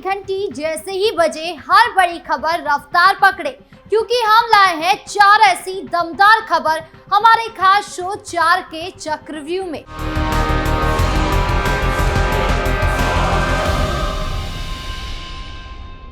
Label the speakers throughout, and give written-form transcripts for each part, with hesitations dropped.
Speaker 1: घंटी जैसे ही बजे हर बड़ी खबर रफ्तार पकड़े, क्योंकि हम लाए हैं 4 ऐसी दमदार खबर हमारे खास शो 4 के चक्रव्यूह में।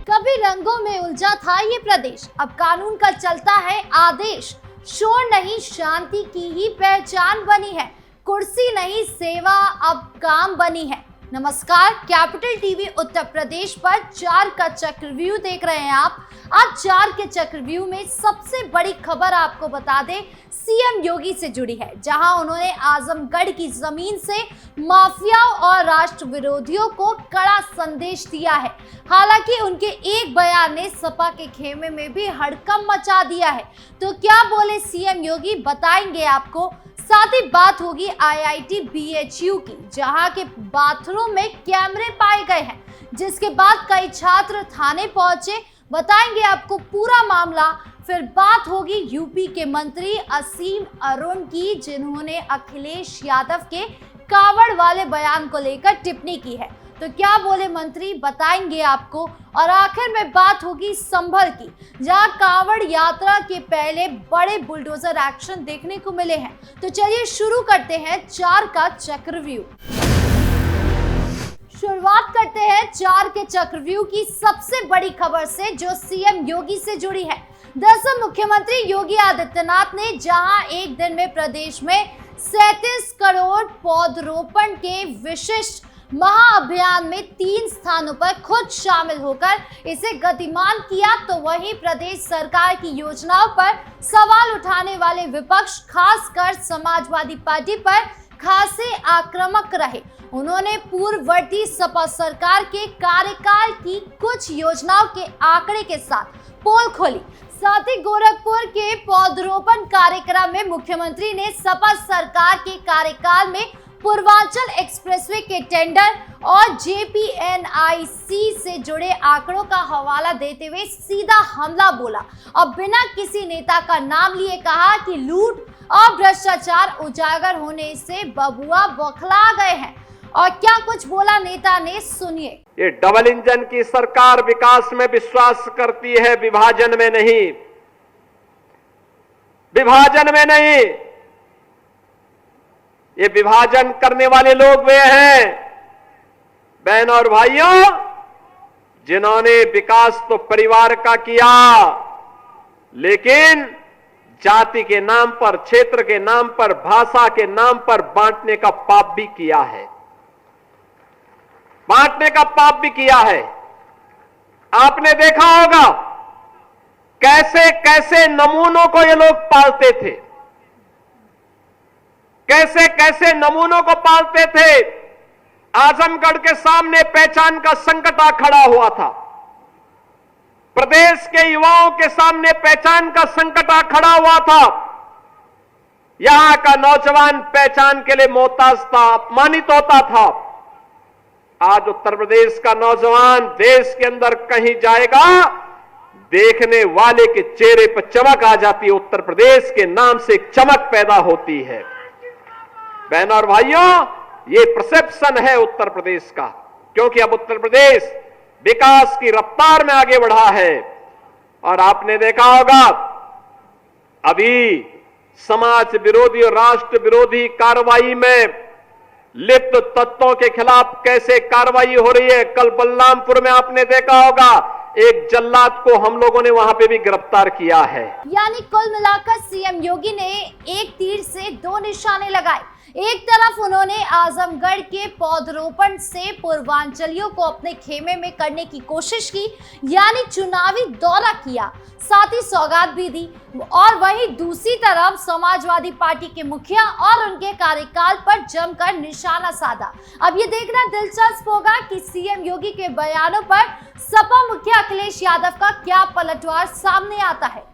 Speaker 1: कभी रंगों में उलझा था ये प्रदेश, अब कानून का चलता है आदेश। शोर नहीं शांति की ही पहचान बनी है, कुर्सी नहीं सेवा अब काम बनी है। नमस्कार, कैपिटल टीवी उत्तर प्रदेश पर 4 का चक्रव्यूह देख रहे हैं आप। आज 4 के चक्रव्यूह में सबसे बड़ी खबर आपको बता दें, सीएम योगी से जुड़ी है, जहां उन्होंने आजमगढ़ की जमीन से माफियाओं और राष्ट्र विरोधियों को कड़ा संदेश दिया है। हालांकि उनके एक बयान ने सपा के खेमे में भी हड़कंप मचा दिया है। तो क्या बोले सीएम योगी, बताएंगे आपको। साथ ही बात होगी आईआईटी बीएचयू की, जहां के बाथरूम में कैमरे पाए गए हैं, जिसके बाद कई छात्र थाने पहुंचे। बताएंगे आपको पूरा मामला। फिर बात होगी यूपी के मंत्री असीम अरुण की, जिन्होंने अखिलेश यादव के कावड़ वाले बयान को लेकर टिप्पणी की है। तो क्या बोले मंत्री, बताएंगे आपको। और आखिर में बात होगी संभल की, जहां कांवड़ यात्रा के पहले बड़े बुलडोजर एक्शन देखने को मिले हैं। तो चलिए शुरू करते हैं 4 का चक्रव्यूह। शुरुआत करते हैं 4 के चक्रव्यूह की सबसे बड़ी खबर से, जो सीएम योगी से जुड़ी है। दरअसल मुख्यमंत्री योगी आदित्यनाथ ने जहां एक दिन में प्रदेश में 37 करोड़ पौधरोपण के विशिष्ट महाअभियान में 3 स्थानों पर खुद शामिल होकर इसे गतिमान किया, तो वहीं प्रदेश सरकार की योजनाओं पर सवाल उठाने वाले विपक्ष, खासकर समाजवादी पार्टी पर खासे आक्रामक रहे। उन्होंने पूर्ववर्ती सपा सरकार के कार्यकाल की कुछ योजनाओं के आंकड़े के साथ पोल खोली। साथ ही गोरखपुर के पौधरोपण कार्यक्रम में मुख्यमंत्री ने सपा सरकार के कार्यकाल में पूर्वांचल एक्सप्रेसवे के टेंडर और जेपीएनआईसी से जुड़े आंकड़ों का हवाला देते हुए सीधा हमला बोला और बिना किसी नेता का नाम लिए कहा कि लूट और भ्रष्टाचार उजागर होने से बबुआ बौखला गए हैं। और क्या कुछ बोला नेता ने, सुनिए।
Speaker 2: ये डबल इंजन की सरकार विकास में विश्वास करती है, विभाजन में नहीं। विभाजन में नहीं। ये विभाजन करने वाले लोग वे हैं, बहन और भाइयों, जिन्होंने विकास तो परिवार का किया, लेकिन जाति के नाम पर, क्षेत्र के नाम पर, भाषा के नाम पर बांटने का पाप भी किया है। बांटने का पाप भी किया है। आपने देखा होगा कैसे कैसे नमूनों को ये लोग पालते थे, कैसे कैसे नमूनों को पालते थे। आजमगढ़ के सामने पहचान का संकट आ खड़ा हुआ था। प्रदेश के युवाओं के सामने पहचान का संकट आ खड़ा हुआ था। यहां का नौजवान पहचान के लिए मोहताज था, अपमानित होता था। आज उत्तर प्रदेश का नौजवान देश के अंदर कहीं जाएगा, देखने वाले के चेहरे पर चमक आ जाती है। उत्तर प्रदेश के नाम से एक चमक पैदा होती है। बहनों और भाइयों, ये परसेप्शन है उत्तर प्रदेश का, क्योंकि अब उत्तर प्रदेश विकास की रफ्तार में आगे बढ़ा है। और आपने देखा होगा अभी समाज विरोधी और राष्ट्र विरोधी कार्रवाई में लिप्त तत्वों के खिलाफ कैसे कार्रवाई हो रही है। कल बलरामपुर में आपने देखा होगा एक जल्लाद को हम लोगों ने वहां पे भी गिरफ्तार किया है।
Speaker 1: यानी कुल मिलाकर सीएम योगी ने एक तीर से 2 निशाने लगाए। एक तरफ उन्होंने आजमगढ़ के पौधरोपण से पूर्वांचलियों को अपने खेमे में करने की कोशिश की, यानी चुनावी दौरा किया, साथ ही सौगात भी दी। और वहीं दूसरी तरफ समाजवादी पार्टी के मुखिया और उनके कार्यकाल पर जमकर निशाना साधा। अब ये देखना दिलचस्प होगा कि सीएम योगी के बयानों पर सपा मुखिया अखिलेश यादव का क्या पलटवार सामने आता है।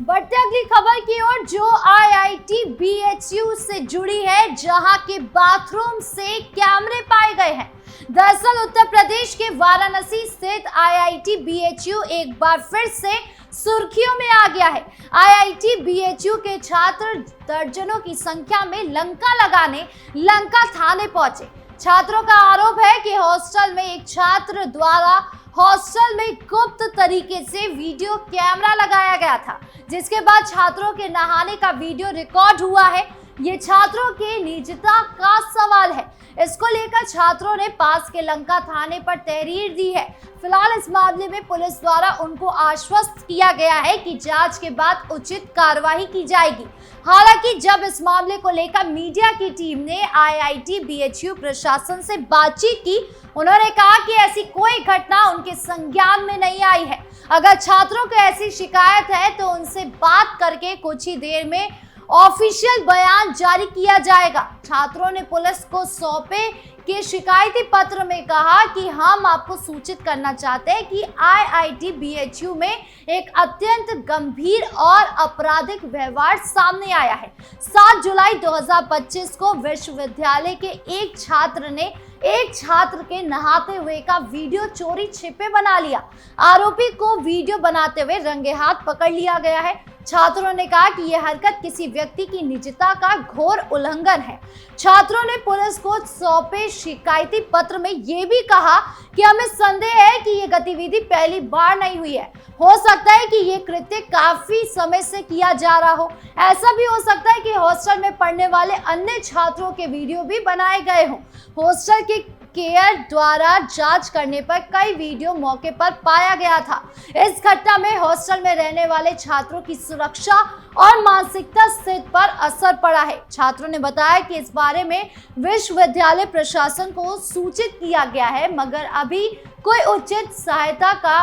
Speaker 1: बढ़ते अगली खबर की ओर, जो आईआईटी बीएचयू से जुड़ी है, जहां के बाथरूम से कैमरे पाए गए हैं। दरअसल उत्तर प्रदेश के वाराणसी स्थित आईआईटी बीएचयू एक बार फिर से सुर्खियों में आ गया है। आईआईटी बीएचयू के छात्र दर्जनों की संख्या में लंका लगाने लंका थाने पहुंचे। छात्रों का आरोप है कि हॉस्टल में एक छात्र द्वारा हॉस्टल में गुप्त तरीके से वीडियो कैमरा लगाया गया था, जिसके बाद छात्रों के नहाने का वीडियो रिकॉर्ड हुआ है। ये छात्रों के निजता का सवाल है। इसको लेकर छात्रों ने पास के लंका थाने पर तहरीर दी है। फिलहाल इस मामले में पुलिस द्वारा उनको आश्वस्त किया गया है कि जांच के बाद उचित कार्रवाई की जाएगी। हालांकि जब इस मामले को लेकर मीडिया की टीम ने IIT BHU प्रशासन से बातचीत की, उन्होंने कहा कि ऐसी कोई घटना उनके संज्ञान में नहीं आई है। अगर छात्रों को ऐसी शिकायत है तो उनसे बात करके कुछ ही देर में ऑफिशियल बयान जारी किया जाएगा। छात्रों ने पुलिस को सौंपे के शिकायती पत्र में कहा कि हम आपको सूचित करना चाहते हैं कि IIT BHU में एक अत्यंत गंभीर और आपराधिक व्यवहार सामने आया है। 7 जुलाई 2025 को विश्वविद्यालय के एक छात्र ने एक छात्र के नहाते हुए का वीडियो चोरी छिपे बना लिया। आरोपी को वीडियो बनाते हुए रंगे हाथ पकड़ लिया गया है। छात्रों ने कहा कि यह हरकत किसी व्यक्ति की निजता का घोर उल्लंघन है। छात्रों ने पुलिस को सौंपे शिकायती पत्र में यह भी कहा कि हमें संदेह है कि यह गतिविधि पहली बार नहीं हुई है। हो सकता है कि यह कृत्य काफी समय से किया जा रहा हो। ऐसा भी हो सकता है कि हॉस्टल में पढ़ने वाले अन्य छात्रों के वीडियो भी बनाए गए हों। हॉस्टल के केयर द्वारा जांच करने पर कई वीडियो मौके पर पाया गया था। इस घटना में हॉस्टल में रहने वाले छात्रों की सुरक्षा और मानसिकता स्थिति पर असर पड़ा है। छात्रों ने बताया कि इस बारे में विश्वविद्यालय प्रशासन को सूचित किया गया है, मगर अभी कोई उचित सहायता का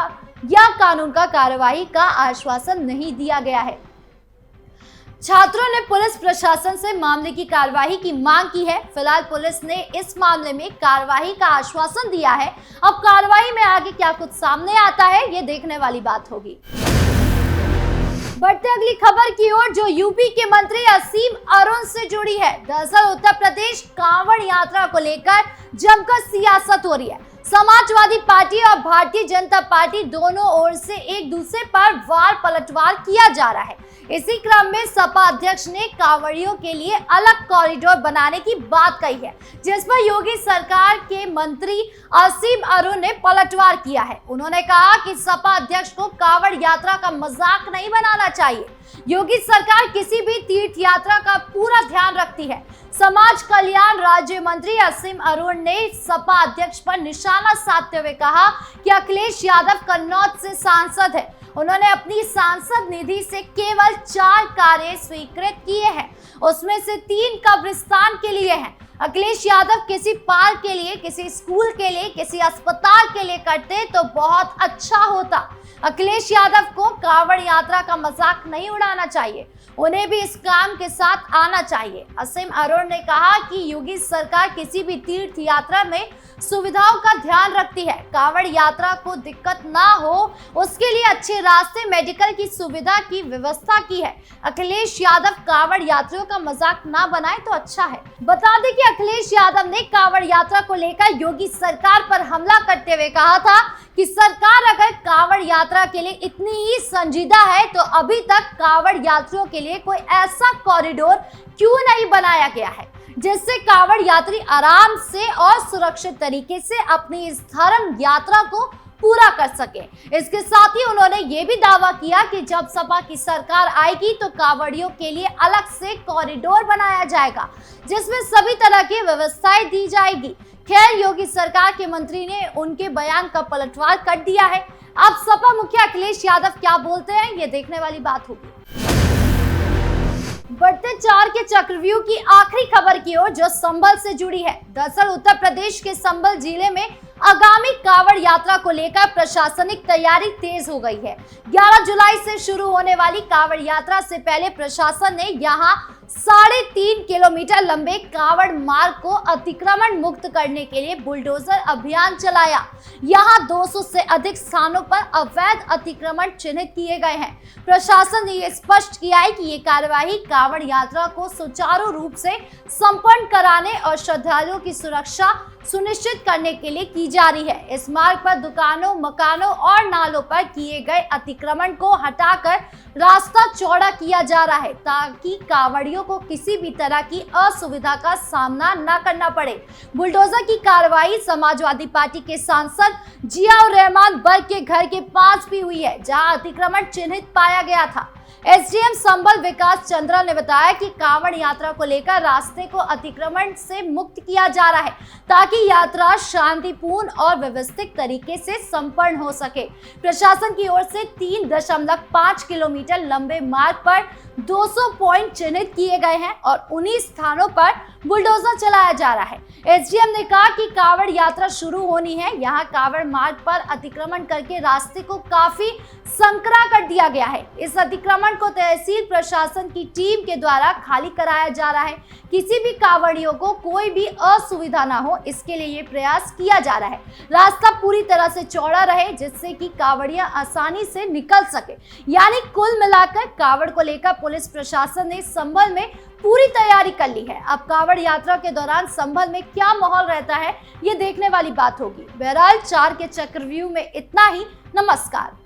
Speaker 1: या कानून का कार्रवाई का आश्वासन नहीं दिया गया है। छात्रों ने पुलिस प्रशासन से मामले की कार्रवाई की मांग की है। फिलहाल पुलिस ने इस मामले में कार्रवाई का आश्वासन दिया है। अब कार्रवाई में आगे क्या कुछ सामने आता है, ये देखने वाली बात होगी। बढ़ते अगली खबर की ओर, जो यूपी के मंत्री असीम अरुण से जुड़ी है। दरअसल उत्तर प्रदेश कांवड़ यात्रा को लेकर जमकर सियासत हो रही है। समाजवादी पार्टी और भारतीय जनता पार्टी दोनों ओर से एक दूसरे पर वार पलटवार किया जा रहा है। इसी क्रम में सपा अध्यक्ष ने कांवड़ियों के लिए अलग कॉरिडोर बनाने की बात कही है, जिस पर योगी सरकार के मंत्री असीम अरुण ने पलटवार किया है। उन्होंने कहा कि सपा अध्यक्ष को कांवड़ यात्रा का मजाक नहीं बनाना चाहिए। योगी सरकार किसी भी तीर्थ यात्रा का पूरा ध्यान रखती है। समाज कल्याण राज्य मंत्री असीम अरुण ने सपा अध्यक्ष पर निशाना साधते हुए कहा कि अखिलेश यादव कन्नौज से सांसद है। उन्होंने अपनी सांसद निधि से केवल 4 कार्य स्वीकृत किए हैं, उसमें से 3 कब्रिस्तान के लिए हैं। अखिलेश यादव किसी पार्क के लिए, किसी स्कूल के लिए, किसी अस्पताल के लिए करते तो बहुत अच्छा होता। अखिलेश यादव को कांवड़ यात्रा का मजाक नहीं उड़ाना चाहिए, उन्हें भी इस काम के साथ आना चाहिए। असीम अरुण ने कहा कि योगी सरकार किसी भी तीर्थ यात्रा में सुविधाओं का ध्यान रखती है। कांवड़ यात्रा को दिक्कत ना हो, उसके लिए अच्छे रास्ते, मेडिकल की सुविधा की व्यवस्था की है। अखिलेश यादव कांवड़ यात्रियों का मजाक ना बनाए तो अच्छा है। बता दें कि अखिलेश यादव ने कांवड़ यात्रा को लेकर योगी सरकार पर हमला करते हुए कहा था कि सरकार अगर कांवड़ यात्रा के लिए इतनी ही संजीदा है तो अभी तक कांवड़ यात्रियों के लिए कोई ऐसा कॉरिडोर क्यों नहीं बनाया गया है, जिससे कांवड़ यात्री आराम से और सुरक्षित तरीके से अपनी इस धर्म यात्रा को पूरा कर सके। इसके साथ ही उन्होंने ये भी दावा किया कि जब सपा की सरकार आएगी तो कांवड़ियों के लिए अलग से कॉरिडोर बनाया जाएगा, जिसमें सभी तरह की व्यवस्थाएं दी जाएगी। खैर, योगी सरकार के मंत्री ने उनके बयान का पलटवार कर दिया है। अब सपा मुखिया अखिलेश यादव क्या बोलते हैं, ये देखने वाली बात होगी। बढ़ते 4 के चक्रव्यूह की आखिरी खबर की ओर, जो संभल से जुड़ी है। दरअसल उत्तर प्रदेश के संभल जिले में आगामी कांवड़ यात्रा को लेकर प्रशासनिक तैयारी तेज हो गई है। 11 जुलाई से शुरू होने वाली कांवड़ यात्रा से पहले प्रशासन ने यहां 3.5 किलोमीटर लंबे कांवड़ मार्ग को अतिक्रमण मुक्त करने के लिए बुलडोजर अभियान चलाया। यहां 200 से अधिक स्थानों पर अवैध अतिक्रमण चिन्हित किए गए हैं। प्रशासन ने यह स्पष्ट किया है कि ये कार्यवाही कांवड़ यात्रा को सुचारू रूप से संपन्न कराने और श्रद्धालुओं की सुरक्षा सुनिश्चित करने के लिए की जा रही है। इस मार्ग पर दुकानों, मकानों और नालों पर किए गए अतिक्रमण को हटाकर रास्ता चौड़ा किया जा रहा है, ताकि कांवड़ियों कांवड़ियों को किसी भी तरह की असुविधा का सामना न करना पड़े। बुलडोजर की कार्रवाई समाजवादी पार्टी के सांसद जियाउर रहमान बर्ग के घर के पास भी हुई है, जहां अतिक्रमण चिन्हित पाया गया था। एसडीएम संबल विकास चंद्रा ने बताया कि कांवड़ यात्रा को लेकर रास्ते को अतिक्रमण से मुक्त किया जा रहा है, ताकि यात्रा शांतिपूर्ण और व्यवस्थित तरीके से संपन्न हो सके। प्रशासन की ओर से 3.5 किलोमीटर लंबे मार्ग पर 200 पॉइंट चिन्हित किए गए हैं और 19 स्थानों पर बुलडोजर चलाया जा रहा है। एसडीएम ने कहा कि कांवड़ यात्रा शुरू होनी है। यहाँ कांवड़ मार्ग पर अतिक्रमण करके रास्ते को काफी संकरा कर दिया गया है। इस अतिक्रमण को तहसील प्रशासन की टीम के द्वारा खाली कराया जा रहा है। किसी भी कांवड़ियों को कोई भी असुविधा ना हो, इसके लिए ये प्रयास किया जा रहा है। रास्ता पूरी तरह से चौड़ा रहे, जिससे कि कांवड़ियां आसानी से निकल सके। यानी कुल मिलाकर कांवड़ को लेकर पुलिस प्रशासन ने संभल में पूरी तैयारी कर ली है। अब कांवड़ यात्रा के दौरान संभल में क्या माहौल रहता है, ये देखने वाली बात होगी। बहरहाल 4 के चक्रव्यूह में इतना ही। नमस्कार।